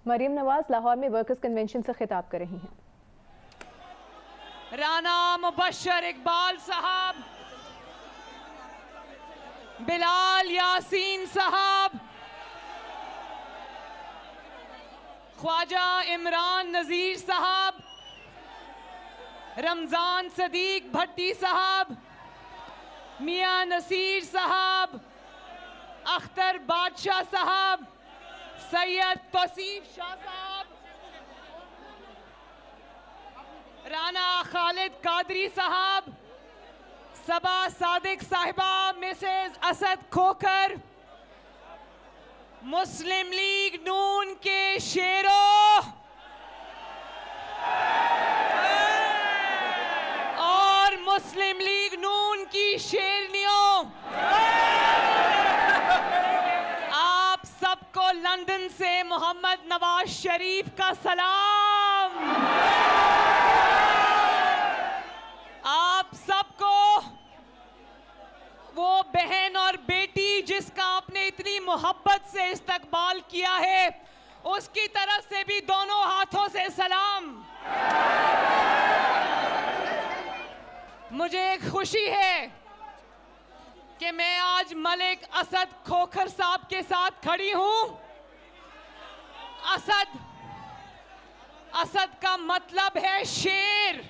मरियम नवाज लाहौर में workers convention से खिताब कर रही हैं। राना मुबशर इकबाल साहब, बिलाल यासीन साहब, ख्वाजा इमरान नजीर साहब, रमजान सदीक भट्टी साहब, मियां नसीर साहब, अख्तर बादशाह साहब, सैयद तौसीफ शाह साहब, राना खालिद कादरी साहब, सबा सादिक साहिबा, मिसेस असद खोकर, मुस्लिम लीग नून के शेरों और मुस्लिम लीग नून की शेरनियों, आप सबको लंदन से मोहम्मद नवाज शरीफ का सलाम। आप सबको वो बहन और बेटी जिसका आपने इतनी मोहब्बत से इस्तकबाल किया है, उसकी तरफ से भी दोनों हाथों से सलाम। मुझे खुशी है कि मैं आज मलिक असद खोखर साहब के साथ खड़ी हूं। असद का मतलब है शेर।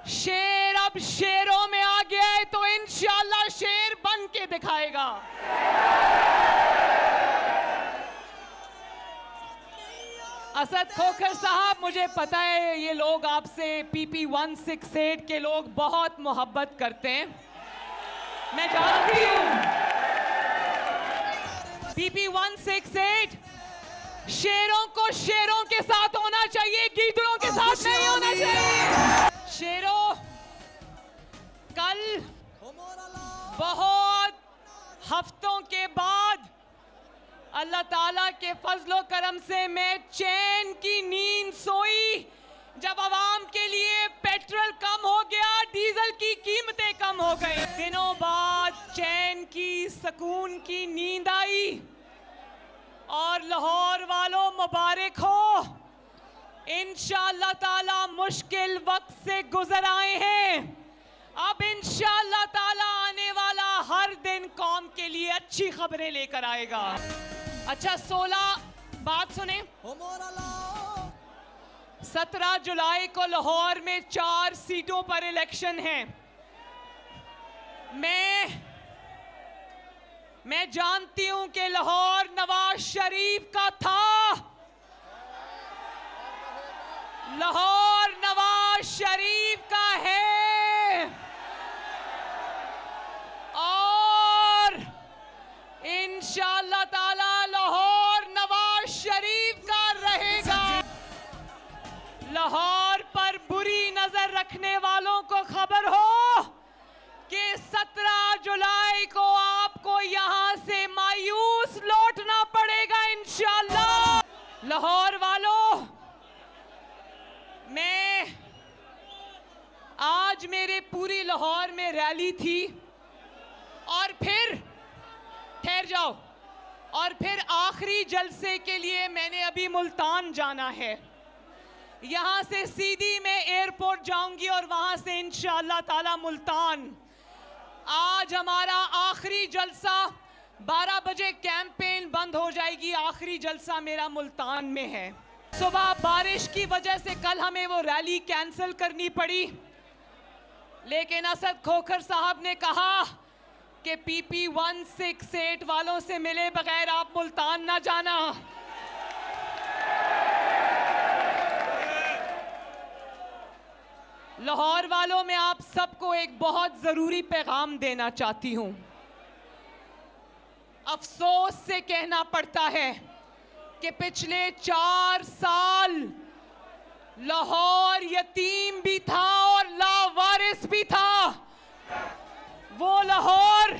शेर अब शेरों में आ गया है तो इंशाअल्लाह शेर बन के दिखाएगा। असद खोखर साहब, मुझे पता है ये लोग आपसे PP 168 के लोग बहुत मोहब्बत करते हैं, मैं जानती हूं। PP 168 शेरों को शेरों के साथ होना चाहिए, गीदड़ों के साथ नहीं होना चाहिए। शेरों, कल बहुत हफ्तों के बाद अल्लाह ताला के फजलो करम से मैं चैन की नींद सोई, जब आवाम के लिए पेट्रोल कम हो गया, डीजल की कीमतें कम हो गई। दिनों बाद चैन की सुकून की नींद आई और लाहौर वालों मुबारक हो, इंशाअल्लाह ताला मुश्किल वक्त से गुजर आए हैं। अब इंशाअल्लाह ताला आने वाला हर दिन कौम के लिए अच्छी खबरें लेकर आएगा। अच्छा, 16 बात सुने, 17 जुलाई को लाहौर में 4 सीटों पर इलेक्शन है। मैं जानती हूं कि लाहौर नवाज शरीफ का था। लाहौर नवाज शरीफ का है और इंशाअल्लाह ताला लाहौर नवाज शरीफ का रहेगा। लाहौर पर बुरी नजर रखने वालों को खबर हो कि 17 जुलाई को आपको यहां से मायूस लौटना पड़ेगा इंशाअल्लाह। लाहौर वालों, मैं आज मेरे पूरी लाहौर में रैली थी और फिर ठहर जाओ, और फिर आखिरी जलसे के लिए मैंने अभी मुल्तान जाना है। यहां से सीधी मैं एयरपोर्ट जाऊंगी और वहां से इंशाअल्लाह ताला मुल्तान। आज हमारा आखिरी जलसा 12 बजे कैंपेन बंद हो जाएगी, आखिरी जलसा मेरा मुल्तान में है। सुबह बारिश की वजह से कल हमें वो रैली कैंसिल करनी पड़ी, लेकिन असद खोखर साहब ने कहा कि PP 168 वालों से मिले बगैर आप मुल्तान ना जाना। लाहौर वालों, मैं आप सबको एक बहुत जरूरी पैगाम देना चाहती हूं। अफसोस से कहना पड़ता है कि पिछले 4 साल लाहौर यतीम भी था और लावारिस भी था। वो लाहौर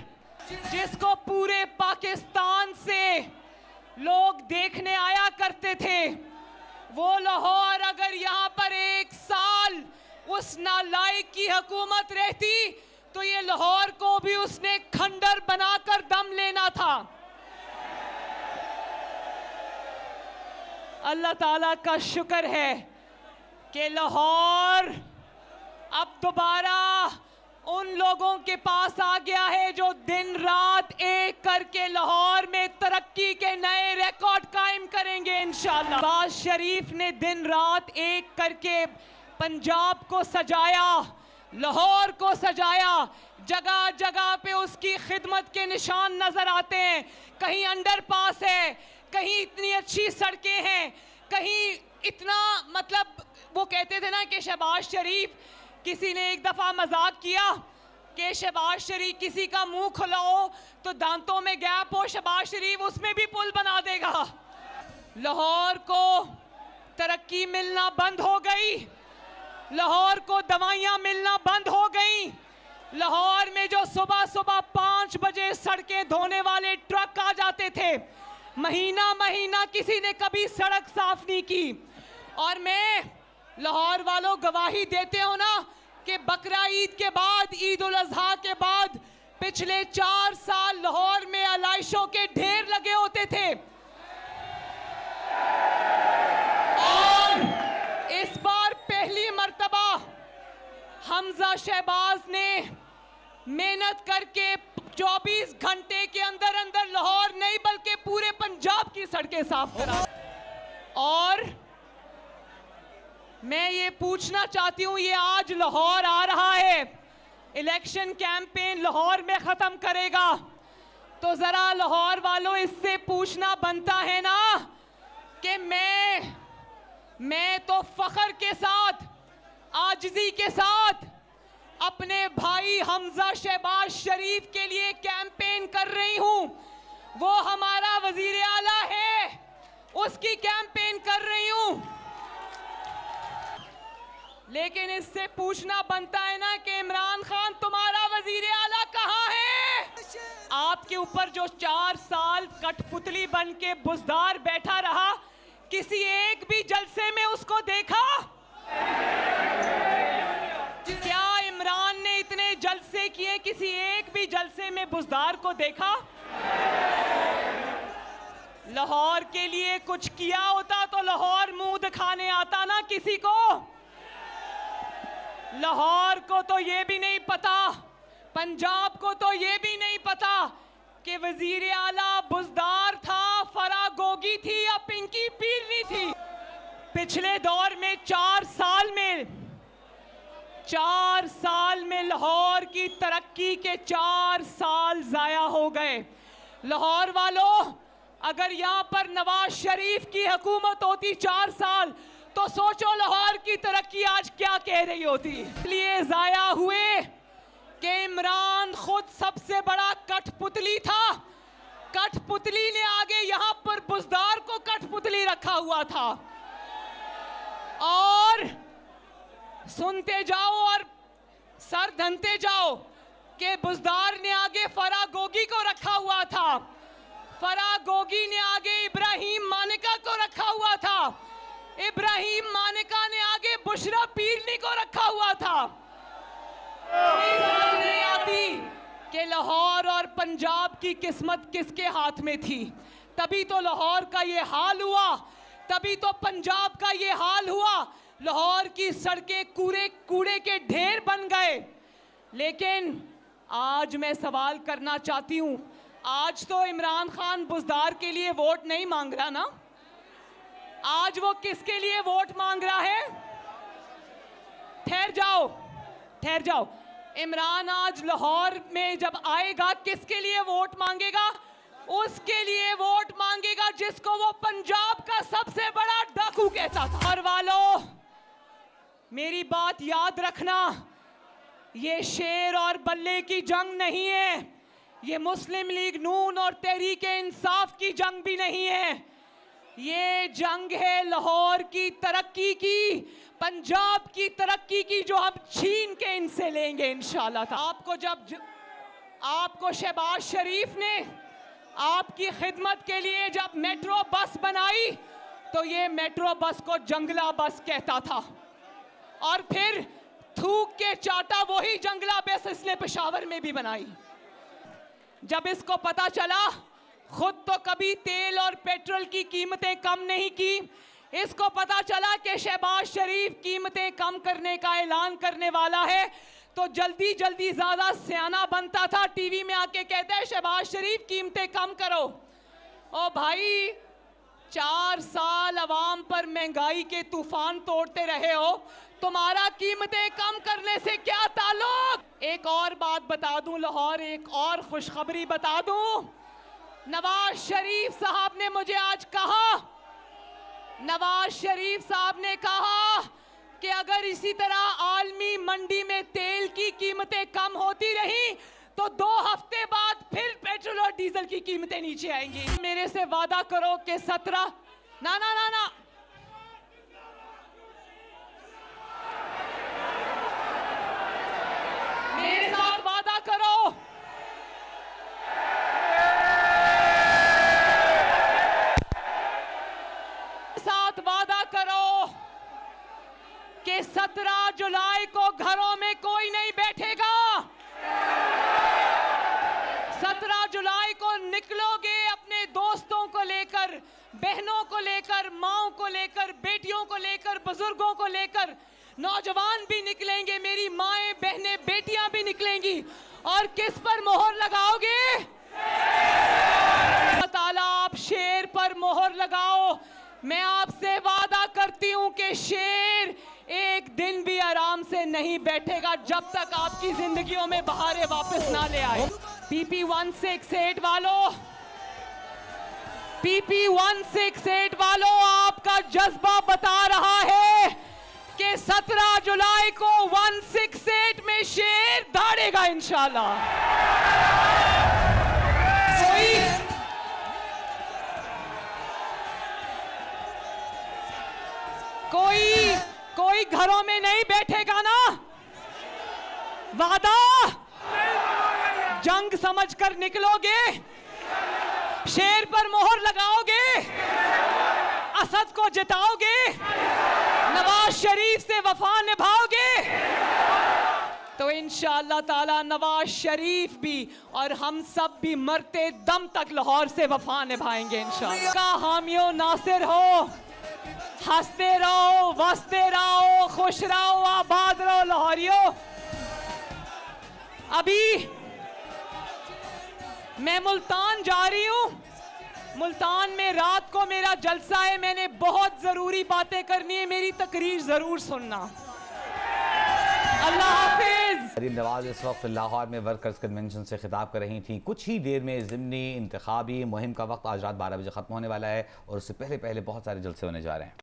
जिसको पूरे पाकिस्तान से लोग देखने आया करते थे, वो लाहौर अगर यहाँ पर 1 साल उस नालायक की हुकूमत रहती तो ये लाहौर को भी उसने खंडर बनाकर दम लेना था। अल्लाह ताला का शुक्र है कि लाहौर अब दोबारा उन लोगों के पास आ गया है जो दिन रात एक करके लाहौर में तरक्की के नए रिकॉर्ड कायम करेंगे इंशाअल्लाह। नवाज शरीफ ने दिन रात एक करके पंजाब को सजाया, लाहौर को सजाया। जगह जगह पे उसकी खिदमत के निशान नजर आते हैं। कहीं अंडरपास है, कहीं इतनी अच्छी सड़कें हैं, कहीं इतना, मतलब वो कहते थे ना कि शहबाज शरीफ, किसी ने एक दफा मजाक किया कि शहबाज शरीफ किसी का मुंह खुला हो तो दांतों में गैप हो, शहबाज शरीफ उसमें भी पुल बना देगा। लाहौर को तरक्की मिलना बंद हो गई, लाहौर को दवाइयां मिलना बंद हो गई। लाहौर में जो सुबह सुबह 5 बजे सड़कें धोने वाले ट्रक आ जाते थे, महीना महीना किसी ने कभी सड़क साफ नहीं की। और मैं लाहौर वालों गवाही देते हो ना कि बकरा ईद के बाद, ईद उल अजहा के बाद पिछले 4 साल लाहौर में आलाइशों के ढेर लगे होते थे। और इस बार पहली मर्तबा हमजा शहबाज ने मेहनत करके 24 घंटे के अंदर अंदर लाहौर नहीं बल्कि पूरे पंजाब की सड़कें साफ करा। और मैं ये पूछना चाहती हूँ, ये आज लाहौर आ रहा है, इलेक्शन कैंपेन लाहौर में खत्म करेगा, तो जरा लाहौर वालों इससे पूछना बनता है ना कि मैं तो फख्र के साथ, आजिज़ी के साथ अपने भाई हमजा शहबाज शरीफ के लिए कैंपेन कर रही हूँ। वो हमारा वजीर आला है, उसकी कैंपेन कर रही हूँ। लेकिन इससे पूछना बनता है ना कि इमरान खान तुम्हारा वजीर आला कहाँ है? आपके ऊपर जो 4 साल कठपुतली बन के बुजदार बैठा रहा, किसी एक भी जलसे में उसको देखा? क्या इमरान ने इतने जलसे किए, किसी एक भी जलसे में बुजदार को देखा? लाहौर के लिए कुछ किया होता तो लाहौर मुंह दिखाने आता ना किसी को। लाहौर को तो ये भी नहीं पता, पंजाब को तो ये भी नहीं पता कि वजीर आला बुजदार था, फरागोगी थी या पिंकी पीरनी थी। पिछले दौर में 4 साल में लाहौर की तरक्की के 4 साल जाया हो गए। लाहौर वालों, अगर यहाँ पर नवाज शरीफ की हुकूमत होती 4 साल, तो सोचो लाहौर की तरक्की आज क्या कह रही होती। इसलिए जाया हुए कि इमरान खुद सबसे बड़ा कठपुतली था। कठपुतली ने आगे यहाँ पर बुजदार को कठपुतली रखा हुआ था। और सुनते जाओ और सर धनते जाओ कि बुजदार ने आगे फरागोगी को रखा हुआ था, फरागोगी ने आगे इब्राहिम मानिका को रखा हुआ था, इब्राहिम मानिका ने आगे बुशरा पीरनी को रखा हुआ था। नहीं आती कि लाहौर और पंजाब की किस्मत किसके हाथ में थी। तभी तो लाहौर का ये हाल हुआ, तभी तो पंजाब का ये हाल हुआ। लाहौर की सड़कें कूड़े के ढेर बन गए। लेकिन आज मैं सवाल करना चाहती हूँ, आज तो इमरान खान बुजदार के लिए वोट नहीं मांग रहा ना, आज वो किसके लिए वोट मांग रहा है? ठहर जाओ। इमरान आज लाहौर में जब आएगा किसके लिए वोट मांगेगा? उसके लिए वोट मांगेगा जिसको वो पंजाब का सबसे बड़ा डाकू कहता था। और वालों, मेरी बात याद रखना, ये शेर और बल्ले की जंग नहीं है, ये मुस्लिम लीग नून और तहरीक इंसाफ की जंग भी नहीं है। ये जंग है लाहौर की तरक्की की, पंजाब की तरक्की की, जो हम छीन के इनसे लेंगे इंशाल्लाह। आपको शहबाज शरीफ ने आपकी खिदमत के लिए जब मेट्रो बस बनाई तो ये मेट्रो बस को जंगला बस कहता था, और फिर थूक के चाटा वही जंगला बस इसने पेशावर में भी बनाई। जब इसको पता चला खुद तो कभी तेल और पेट्रोल की कीमतें कम नहीं की। इसको पता चला कि शहबाज शरीफ कीमतें कम करने का ऐलान करने वाला है, तो जल्दी जल्दी ज्यादा सियाना बनता था, टीवी में आके कहता है शहबाज शरीफ कीमतें कम करो। ओ भाई, 4 साल अवाम पर महंगाई के तूफान तोड़ते रहे हो, तुम्हारा कीमतें कम करने से क्या ताल्लुक। एक और बात बता दूं लाहौर, एक और खुशखबरी बता दूं। नवाज शरीफ साहब ने मुझे आज कहा, नवाज शरीफ साहब ने कहा कि अगर इसी तरह आलमी मंडी में तेल की कीमतें कम होती रही तो 2 हफ्ते बाद फिर पेट्रोल और डीजल की कीमतें नीचे आएंगी। मेरे से वादा करो कि 17 ना ना ना ना मेरे साथ वादा करो, साथ वादा करो कि 17 जुलाई को घरों में कोई नहीं बैठेगा। 17 जुलाई को निकलोगे अपने दोस्तों को लेकर, बहनों को लेकर, माओं को लेकर, बेटियों को लेकर, बुजुर्गों को लेकर, नौजवान भी निकलेंगे, मेरी माएं, बहनें, बेटियां भी निकलेंगी। और किस पर मोहर लगाओगे? ताला आप शेर पर मोहर लगाओ। मैं आपसे वादा करती हूं कि शेर एक दिन भी आराम से नहीं बैठेगा जब तक आपकी जिंदगियों में बहारें वापस ना ले आए। PP 168 वालों, PP 168 वालों, आपका जज्बा बता रहा है कि 17 जुलाई को 168 में शेर दौड़ेगा इंशाल्लाह। कोई घरों में नहीं बैठेगा ना? वादा? जंग समझकर निकलोगे? शेर पर मोहर लगाओगे? असद को जिताओगे? नवाज शरीफ से वफा निभाओगे? तो इंशाअल्लाह ताला नवाज शरीफ भी और हम सब भी मरते दम तक लाहौर से वफा निभाएंगे इंशाअल्लाह। का हामियों नासिर हो, हंसते रहो, वसते रहो, खुश रहो, आबाद रहो लाहौरियों। अभी मैं मुल्तान जा रही हूं, मुल्तान में रात को मेरा जलसा है, मैंने बहुत जरूरी बातें करनी है, मेरी तकरीर जरूर सुनना। अल्लाह हाफिज। मरीम नवाज इस वक्त लाहौर में वर्कर्स कन्वेंशन से खिताब कर रही थी। कुछ ही देर में ज़िमनी इंतखाबी मुहिम का वक्त आज रात 12 बजे ख़त्म होने वाला है और उससे पहले बहुत सारे जलसे होने जा रहे हैं।